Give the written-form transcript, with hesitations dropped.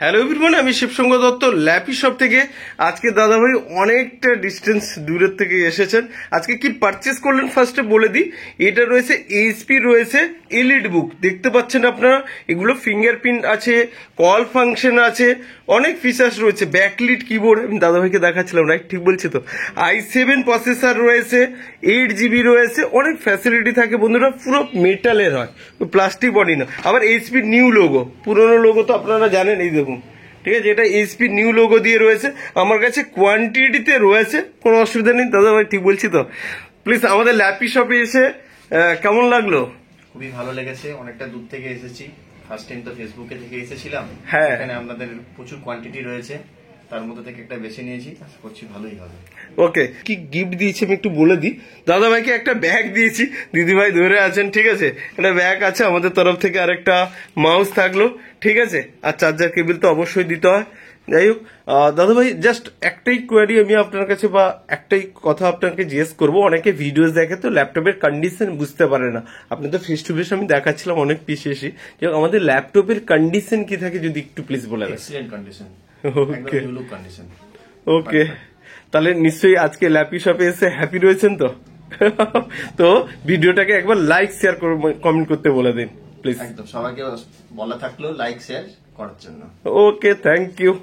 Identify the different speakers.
Speaker 1: Hello everyone, আমি শিবসঙ্গ Dutta lappy shop থেকে। আজকে দাদাভাই অনেকটা ডিস্টেন্স দূরের থেকে এসেছেন। আজকে কি পারচেস করলেন ফার্স্টে বলে দিই। এটা রয়েছে এইচপি, রয়েছে এলিট বুক, দেখতে পাচ্ছেন আপনারা। এগুলো ফিঙ্গারপ্রিন্ট আছে, কল ফাংশন আছে, অনেক ফিচার্স রয়েছে। ব্যাকলিট কিবোর্ড আমি দাদাভাইকে দেখাচ্ছিলাম, রাইট? ঠিক বলছি তো? i7 প্রসেসর রয়েছে, 8GB রয়েছে, অনেক ফ্যাসিলিটি থাকে বন্ধুরা। পুরো মেটালের হয়, প্লাস্টিক বডি না। আবার এইচপি নিউ লোগো, পুরোনো লোগো তো আপনারা জানেন, এই দেখুন, ঠিক আছে। এটা এইচপি নিউ লোগো দিয়ে রয়েছে। আমার কাছে কোয়ান্টিটিতে রয়েছে, কোনো অসুবিধা নেই। দাদা ভাই ঠিক বলছি তো? প্লিজ আমাদের ল্যাপি শপে এসে কেমন লাগলো?
Speaker 2: খুবই ভালো লেগেছে। অনেকটা দূর থেকে এসেছি, ফার্স্ট টাইম তো ফেসবুকে থেকে এসেছিলাম।
Speaker 1: হ্যাঁ,
Speaker 2: এখানে আপনাদের প্রচুর কোয়ান্টিটি রয়েছে, তার মধ্যে থেকে একটা বেছে নিয়েছি, আশা করছি ভালোই হবে।
Speaker 1: ওকে, কি গিফট দিয়েছি আমি একটু বলে দিই। দাদা ভাইকে একটা ব্যাগ দিয়েছি, দিদি ভাই ধরে আছেন, ঠিক আছে। একটা ব্যাগ আছে আমাদের তরফ থেকে, আর একটা মাউস থাকলো, ঠিক আছে। আর চার্জার কেবল তো অবশ্যই দিতে হয়। যাই হোক দাদা ভাই, জাস্ট একটাই কোয়ারি আমি আপনার কাছে, বা একটাই কথা আপনাকে জিজ্ঞেস করবো। অনেকে ভিডিওস দেখে তো ল্যাপটপের কন্ডিশন বুঝতে পারে না। আপনি তো ফেস টু ফেস আমি দেখাচ্ছিলাম অনেক পিছিয়ে এসে। আমাদের ল্যাপটপের কন্ডিশন কি থাকে যদি একটু প্লিজ বলে দেন।
Speaker 2: এক্সিলেন্ট কন্ডিশন,
Speaker 1: ওকে
Speaker 2: একদম লুক কন্ডিশন।
Speaker 1: ওকে, তাহলে নিশ্চয়ই আজকে ল্যাপি শপে এসে হ্যাপি রয়েছেন তো? তো ভিডিওটাকে একবার লাইক শেয়ার করে কমেন্ট করতে বলে দিন প্লিজ।
Speaker 2: একদম সবাইকে বলা থাকলো লাইক শেয়ার করার জন্য।
Speaker 1: ওকে, থ্যাংক ইউ।